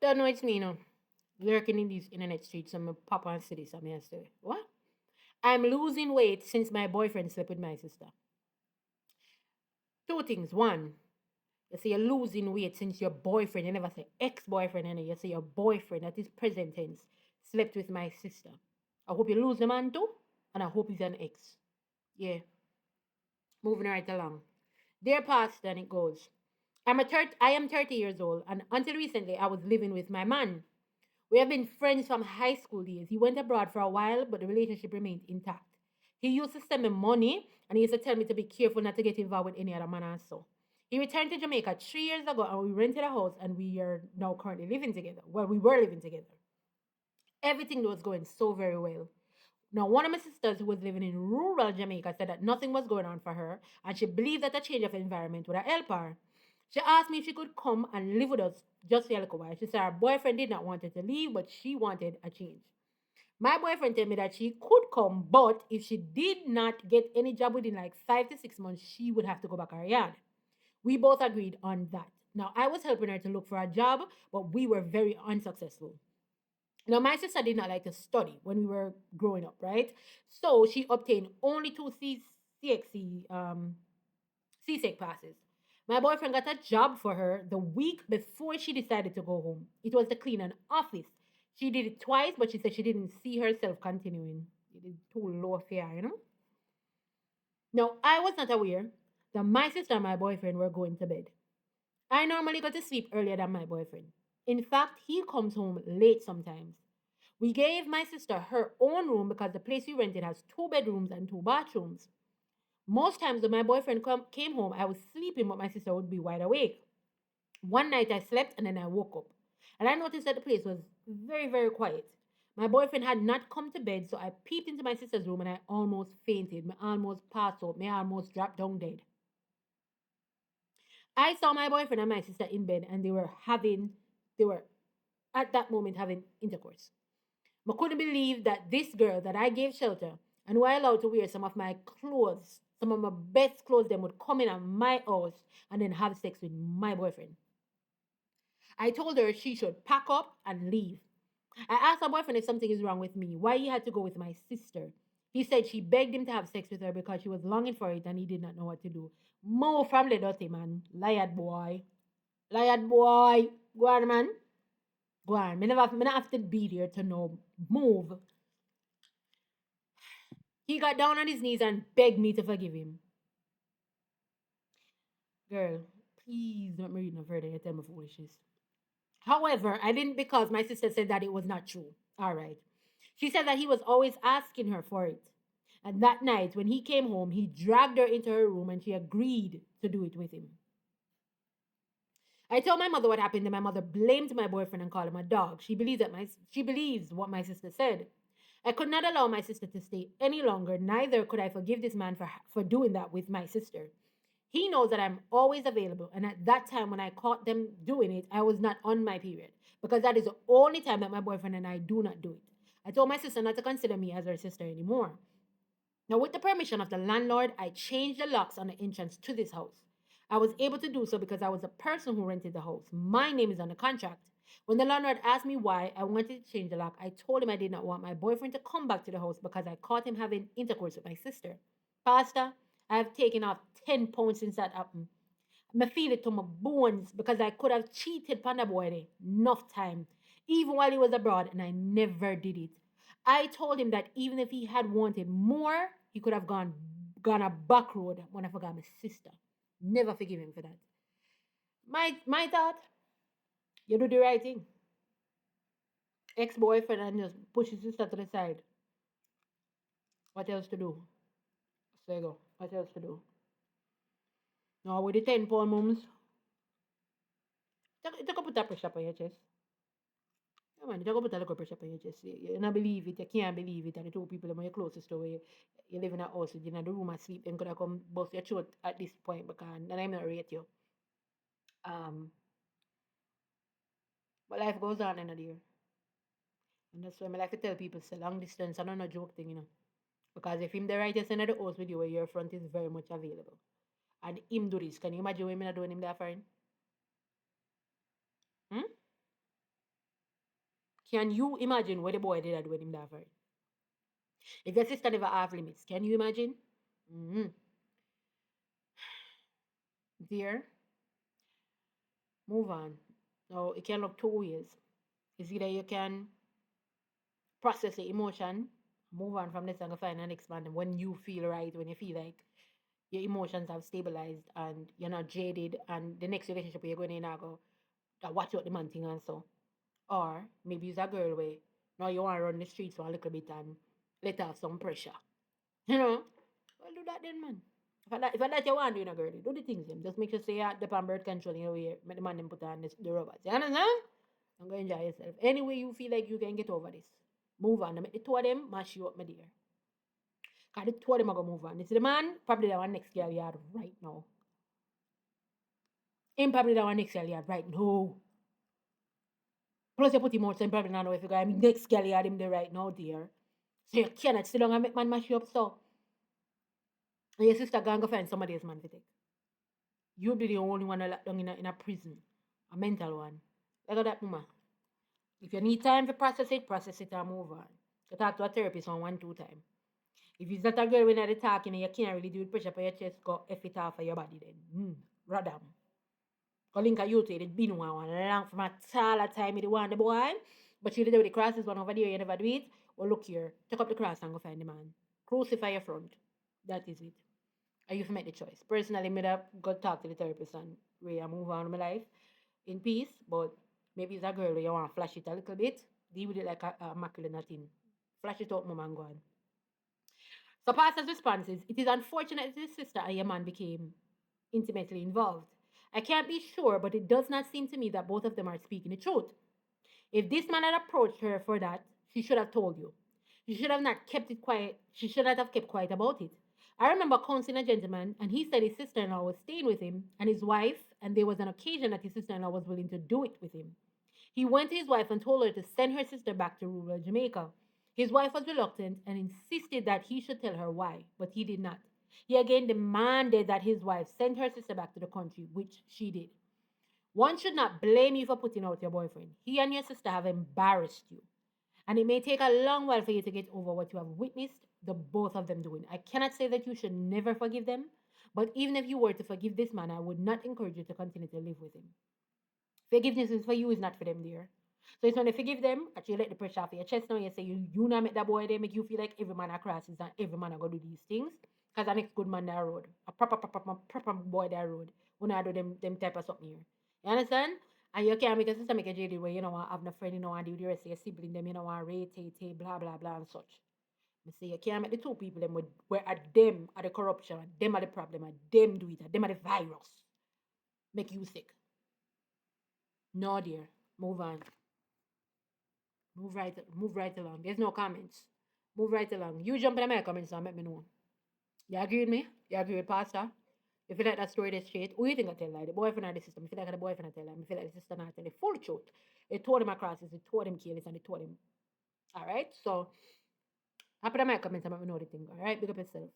Don't know it's me, no. Lurking in these internet streets, I'm a pop and city, so I say, what? I'm losing weight since my boyfriend slept with my sister. Two things. One, you say you're losing weight since your boyfriend, you never say ex-boyfriend, and you say your boyfriend, that is present tense, slept with my sister. I hope you lose the man too, and I hope he's an ex. Yeah, moving right along. Dear past, then it goes. I am 30 years old, and until recently, I was living with my man. We have been friends from high school days. He went abroad for a while, but the relationship remained intact. He used to send me money, and he used to tell me to be careful not to get involved with any other man and so. He returned to Jamaica 3 years ago, and we rented a house, and we are now currently living together. Well, we were living together. Everything was going so very well. Now, one of my sisters who was living in rural Jamaica said that nothing was going on for her, and she believed that a change of environment would help her. She asked me if she could come and live with us just for a little while. She said her boyfriend did not want her to leave, but she wanted a change. My boyfriend told me that she could come, but if she did not get any job within like 5 to 6 months, she would have to go back her yard. We both agreed on that. Now, I was helping her to look for a job, but we were very unsuccessful. Now, my sister did not like to study when we were growing up, right? So she obtained only two CXC CSEC passes. My boyfriend got a job for her the week before she decided to go home. It was to clean an office. She did it twice, but she said she didn't see herself continuing. It is too low fare, you know? Now, I was not aware that my sister and my boyfriend were going to bed. I normally go to sleep earlier than my boyfriend. In fact, he comes home late sometimes. We gave my sister her own room because the place we rented has two bedrooms and two bathrooms. Most times when my boyfriend came home, I was sleeping, but my sister would be wide awake. One night I slept and then I woke up. And I noticed that the place was very, very quiet. My boyfriend had not come to bed, so I peeped into my sister's room and I almost fainted. I almost passed out. I almost dropped down dead. I saw my boyfriend and my sister in bed and they were at that moment having intercourse. I couldn't believe that this girl that I gave shelter and who I allowed to wear some of my clothes, some of my best clothes, them would come in at my house and then have sex with my boyfriend. I told her she should pack up and leave. I asked her boyfriend if something is wrong with me, why he had to go with my sister. He said she begged him to have sex with her because she was longing for it and he did not know what to do. More from the dirty man. Liar boy. Liar boy. Go on, man. Go on. Me not have to be there to know. Move. He got down on his knees and begged me to forgive him. Girl, please don't read no further. You tell me foolishness. However, I didn't because my sister said that it was not true. All right. She said that he was always asking her for it. And that night, when he came home, he dragged her into her room and she agreed to do it with him. I told my mother what happened, and my mother blamed my boyfriend and called him a dog. She believes what my sister said. I could not allow my sister to stay any longer. Neither could I forgive this man for doing that with my sister. He knows that I'm always available, and at that time when I caught them doing it, I was not on my period because that is the only time that my boyfriend and I do not do it. I told my sister not to consider me as her sister anymore. Now, with the permission of the landlord, I changed the locks on the entrance to this house. I was able to do so because I was the person who rented the house. My name is on the contract. When the landlord asked me why I wanted to change the lock, I told him I did not want my boyfriend to come back to the house because I caught him having intercourse with my sister. Pastor, I have taken off 10 pounds since that happened. I feel it to my bones because I could have cheated on the boy there enough time, even while he was abroad, and I never did it. I told him that even if he had wanted more, he could have gone a back road when I forgot my sister. Never forgive him for that. My thought, you do the right thing. Ex-boyfriend and just push his sister to the side. What else to do? So you go. What else to do? Now with the 10 pound mums, take up put that pressure on your chest. Yeah, man, you go put a little pressure on your chest. You not believe it, you can't believe it. And the two people that are your closest to you live in a house, you know, the room and sleep, them could have come bust your throat at this point because then I'm not rate you. Um, but life goes on in a year. And that's why I like to tell people, it's a long distance, and not a joke thing, you know. Because if him the right just in the house with you, where your front is very much available. And him do this, can you imagine women are doing him that for him? Hmm? Can you imagine what the boy did at when him that very? If your sister never have limits, can you imagine? Mm-hmm. Dear, move on. No, it can look 2 ways. It's either you can process the emotion, move on from this and go find an next man when you feel right, when you feel like your emotions have stabilized and you're not jaded, and the next relationship you're going in, I go, watch out the man thing and so. Or maybe it's a girl way. Now you want to run the streets for a little bit and let off some pressure. You know? Well, do that then, man. If I that you want to do in a girl, do the things them. Just make sure say the pan birth control in your way. Make the man them put on the robots. You understand? I'm going to enjoy yourself. Any way you feel like you can get over this. Move on. Make the two of them mash you up, my dear. Because the two of them are going to move on. This is the man, probably the one next girl you have right now. Him probably the one next girl you have right now. Plus you put him out, so him probably not know if you got him next girl you have him there right now, dear. So you cannot sit down and make man mash you up, so. And your sister going to find somebody else man to take. You'll be the only one locked down in a prison. A mental one. Look at that, mama. If you need time to process it and move on. You talk to a therapist on 1-2 time. If it's not a girl when you're talking and you can't really do it, pressure for your chest, go F it off of your body then. Radam. Go link a youth, it's been one long from a tall time you want the boy. But you did it with the crosses one over there, you never do it. Well, look here. Take up the cross and go find the man. Crucify your front. That is it. And you've made the choice. Personally, me have go talk to the therapist and move on with my life in peace. But maybe it's a girl where you want to flash it a little bit. Deal with it like a macular nothing. Flash it out, mom, and go on. So pastor's response is, it is unfortunate that his sister and your man became intimately involved. I can't be sure, but it does not seem to me that both of them are speaking the truth. If this man had approached her for that, she should have told you. She should have not kept it quiet. She should not have kept quiet about it. I remember counseling a gentleman, and he said his sister-in-law was staying with him and his wife, and there was an occasion that his sister-in-law was willing to do it with him. He went to his wife and told her to send her sister back to rural Jamaica. His wife was reluctant and insisted that he should tell her why, but he did not. He again demanded that his wife send her sister back to the country, which she did. One should not blame you for putting out your boyfriend. He and your sister have embarrassed you. And it may take a long while for you to get over what you have witnessed the both of them doing. I cannot say that you should never forgive them, but even if you were to forgive this man, I would not encourage you to continue to live with him. Forgiveness is for you, is not for them, dear. So it's when you forgive them, actually let the pressure off your chest now. You say you not make that boy, they make you feel like every man across is and every man are gonna do these things. Because the next good man that road. A proper boy that road. When I do them type of something here. You understand? And you can't make a sister make a JD where you know I have no friend, you know, and do the rest of your sibling, them, you know, and rate, blah blah blah and such. I say you can't make the two people them with where at them are the corruption, at them are the problem, at them do it, at them are the virus. Make you sick. No dear. Move on. Move right along. There's no comments. Move right along. You jump in my comments and let me know. You agree with me? You agree with Pastor? If you like that story that's straight, who you think I tell lie? The boyfriend or the sister? If you like the boyfriend I tell lie, if you like the sister not tell the full truth. It tore them across, it tore them careless, and it tore them. Alright? So, I put in my comments and let me know the thing. Alright? Big up yourself.